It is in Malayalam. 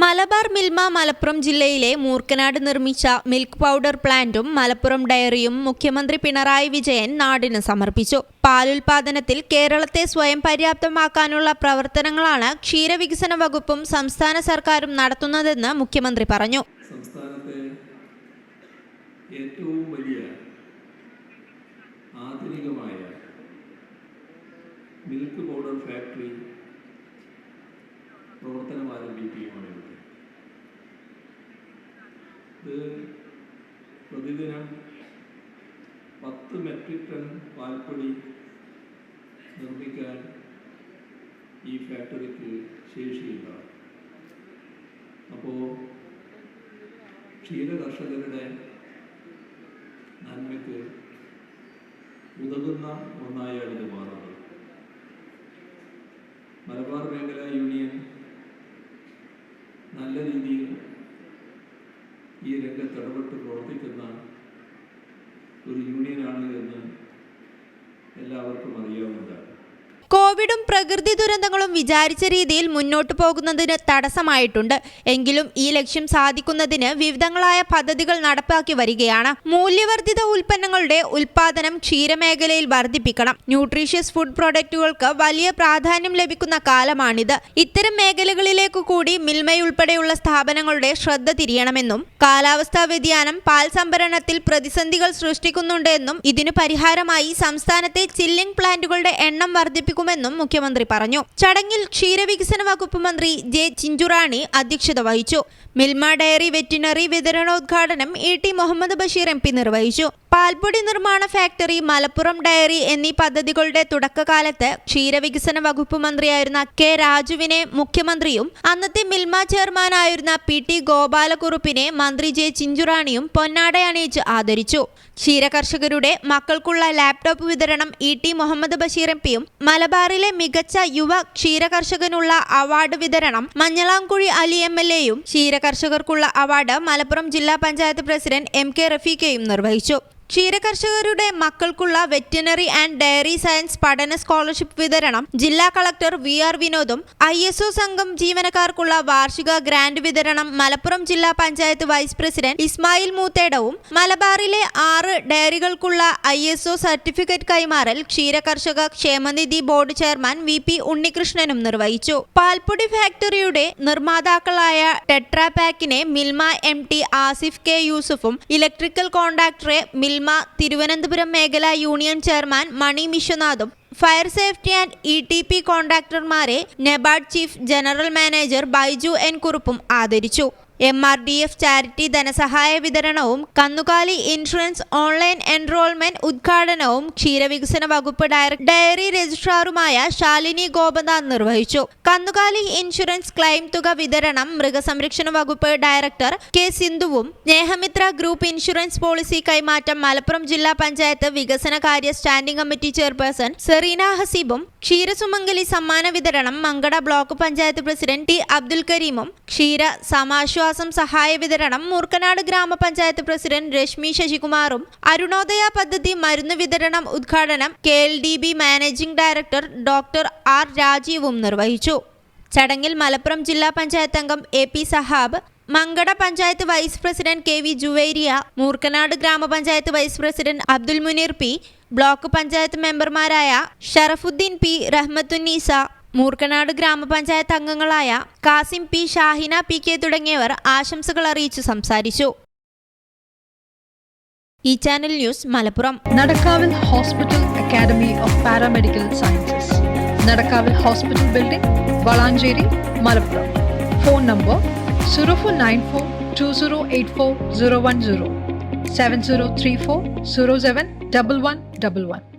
മലബാർ മിൽമ മലപ്പുറം ജില്ലയിലെ മൂർക്കനാട് നിർമ്മിച്ച മിൽക്ക് പൗഡർ പ്ലാന്റും മലപ്പുറം ഡയറിയും മുഖ്യമന്ത്രി പിണറായി വിജയൻ നാടിന് സമർപ്പിച്ചു. പാലുൽപാദനത്തിൽ കേരളത്തെ സ്വയം പര്യാപ്തമാക്കാനുള്ള പ്രവർത്തനങ്ങളാണ് ക്ഷീരവികസന വകുപ്പും സംസ്ഥാന സർക്കാരും നടത്തുന്നതെന്ന് മുഖ്യമന്ത്രി പറഞ്ഞു. സംസ്ഥാനത്തെ ഏറ്റവും വലിയ ആധുനികമായ മിൽക്ക് പൗഡർ ഫാക്ടറി പ്രവർത്തനം ആരംഭിക്കുകയാണ്. ഇത് പ്രതിദിനം 10 മെട്രിക് ടൺ പാൽപ്പൊടി നിർമ്മിക്കാൻ ഈ ഫാക്ടറിക്ക് ശേഷിയുണ്ടാകും. അപ്പോൾ ക്ഷീരകർഷകരുടെ നന്മയ്ക്ക് ഉതകുന്ന ഒന്നായാണ് ഇത് മാറുന്നത്. മലബാർ മേഖലാ യൂണിയൻ നല്ല രീതിയിൽ ഈ രംഗത്ത് ഇടപെട്ട് പ്രവർത്തിക്കുന്ന ഒരു യൂണിയനാണ് എന്ന് എല്ലാവർക്കും അറിയാവുന്നതാണ്. കോവിഡും പ്രകൃതി ദുരന്തങ്ങളും വിചാരിച്ച രീതിയിൽ മുന്നോട്ടു പോകുന്നതിന് തടസ്സമായിട്ടുണ്ട്. എങ്കിലും ഈ ലക്ഷ്യം സാധിക്കുന്നതിന് വിവിധങ്ങളായ പദ്ധതികൾ നടപ്പാക്കി വരികയാണ്. മൂല്യവർദ്ധിത ഉൽപ്പന്നങ്ങളുടെ ഉൽപാദനം ക്ഷീരമേഖലയിൽ വർദ്ധിപ്പിക്കണം. ന്യൂട്രീഷ്യസ് ഫുഡ് പ്രൊഡക്റ്റുകൾക്ക് വലിയ പ്രാധാന്യം ലഭിക്കുന്ന കാലമാണിത്. ഇത്തരം മേഖലകളിലേക്കു കൂടി മിൽമയുൾപ്പെടെയുള്ള സ്ഥാപനങ്ങളുടെ ശ്രദ്ധ തിരിയണമെന്നും കാലാവസ്ഥാ വ്യതിയാനം പാൽ സംഭരണത്തിൽ പ്രതിസന്ധികൾ സൃഷ്ടിക്കുന്നുണ്ട് എന്നും ഇതിനു പരിഹാരമായി സംസ്ഥാനത്തെ ചില്ലിംഗ് പ്ലാന്റുകളുടെ എണ്ണം വർദ്ധിപ്പിക്കും ും മുഖ്യമന്ത്രി പറഞ്ഞു. ചടങ്ങിൽ ക്ഷീരവികസന വകുപ്പ് മന്ത്രി ജെ ചിഞ്ചുറാണി അധ്യക്ഷത വഹിച്ചു. മിൽമ ഡയറി വെറ്റിനറി വിതരണോദ്ഘാടനം ഇ.ടി. മുഹമ്മദ് ബഷീർ MP നിർവഹിച്ചു. പാൽപ്പൊടി നിർമ്മാണ ഫാക്ടറി, മലപ്പുറം ഡയറി എന്നീ പദ്ധതികളുടെ തുടക്കകാലത്ത് ക്ഷീരവികസന വകുപ്പ് മന്ത്രിയായിരുന്ന കെ രാജുവിനെ മുഖ്യമന്ത്രിയും അന്നത്തെ മിൽമ ചെയർമാനായിരുന്ന P.T. ഗോപാലകുറുപ്പിനെ മന്ത്രി ജെ ചിഞ്ചുറാണിയും പൊന്നാടയണിയിച്ച് ആദരിച്ചു. ക്ഷീരകർഷകരുടെ മക്കൾക്കുള്ള ലാപ്ടോപ്പ് വിതരണം ഇ.ടി. മുഹമ്മദ് ബഷീർ MPയും മലബാറിലെ മികച്ച യുവ ക്ഷീരകർഷകനുള്ള അവാർഡ് വിതരണം മഞ്ഞളാംകുഴി അലി MLAയും ക്ഷീരകർഷകർക്കുള്ള അവാർഡ് മലപ്പുറം ജില്ലാ പഞ്ചായത്ത് പ്രസിഡന്റ് M.K. റഫീഖയും നിർവഹിച്ചു. ക്ഷീരകർഷകരുടെ മക്കൾക്കുള്ള വെറ്റിനറി ആൻഡ് ഡയറി സയൻസ് പഠന സ്കോളർഷിപ്പ് വിതരണം ജില്ലാ കളക്ടർ VR വിനോദും ISO സംഘം ജീവനക്കാർക്കുള്ള വാർഷിക ഗ്രാന്റ് വിതരണം മലപ്പുറം ജില്ലാ പഞ്ചായത്ത് വൈസ് പ്രസിഡന്റ് ഇസ്മായിൽ മൂത്തേടവും മലബാറിലെ 6 ഡയറികൾക്കുള്ള ISO സർട്ടിഫിക്കറ്റ് കൈമാറൽ ക്ഷീരകർഷക ക്ഷേമനിധി ബോർഡ് ചെയർമാൻ VP ഉണ്ണികൃഷ്ണനും നിർവഹിച്ചു. പാൽപ്പൊടി ഫാക്ടറിയുടെ നിർമ്മാതാക്കളായ ടെട്രാപാക്കിനെ മിൽമ MD ആസിഫ് K. യൂസുഫും ഇലക്ട്രിക്കൽ കോൺട്രാക്ടറെ മിൽമ തിരുവനന്തപുരം മേഖലാ യൂണിയൻ ചെയർമാൻ മണി വിശ്വനാഥും ഫയർ സേഫ്റ്റി ആൻഡ് ETP കോൺട്രാക്ടർമാരെ NABARD chief general manager Baiju N. കുറുപ്പും ആദരിച്ചു. MRDF ചാരിറ്റി ധനസഹായ വിതരണവും കന്നുകാലി ഇൻഷുറൻസ് ഓൺലൈൻ എൻറോൾമെന്റ് ഉദ്ഘാടനവും ക്ഷീരവികസന വകുപ്പ് ഡയറി രജിസ്ട്രാറുമായ ശാലിനി ഗോപനാഥ് നിർവഹിച്ചു. കന്നുകാലി ഇൻഷുറൻസ് ക്ലെയിം തുക വിതരണം മൃഗസംരക്ഷണ വകുപ്പ് ഡയറക്ടർ K. സിന്ധുവും സ്നേഹമിത്ര ഗ്രൂപ്പ് ഇൻഷുറൻസ് പോളിസി കൈമാറ്റം മലപ്പുറം ജില്ലാ പഞ്ചായത്ത് വികസനകാര്യ സ്റ്റാൻഡിംഗ് കമ്മിറ്റി ചെയർപേഴ്സൺ സെറീന ഹസീബും ക്ഷീരസുമംഗലി സമ്മാന വിതരണം Mankada block panchayat president T. Abdul കരീമും ക്ഷീര സമാശ്വാസം സഹായ വിതരണം മൂർക്കനാട് ഗ്രാമപഞ്ചായത്ത് പ്രസിഡന്റ് രശ്മി ശശികുമാറും അരുണോദയ പദ്ധതി മരുന്ന് വിതരണം ഉദ്ഘാടനം KLDB managing director doctor R. രാജീവും നിർവഹിച്ചു. ചടങ്ങിൽ മലപ്പുറം ജില്ലാ പഞ്ചായത്ത് അംഗം AP സഹാബ്, Mankada panchayat vice president KV Juveria, Moorkkanad ഗ്രാമപഞ്ചായത്ത് vice president Abdul Muneer P, block panchayat മെമ്പർമാരായ ഷറഫുദ്ദീൻ P, റഹ്മത്തുന്നീസ, മൂർക്കനാട് ഗ്രാമപഞ്ചായത്ത് അംഗങ്ങളായ കാസിം P, ഷാഹിന PK തുടങ്ങിയവർ ആശംസകൾ അറിയിച്ചു സംസാരിച്ചു. ഈ ചാനൽ ന്യൂസ് മലപ്പുറം. നടക്കാവിൽ hospital academy of paramedical sciences, നടക്കാവിൽ hospital building, Valanchery, Malappuram. Phone number 04942084 010 7034 07 1111.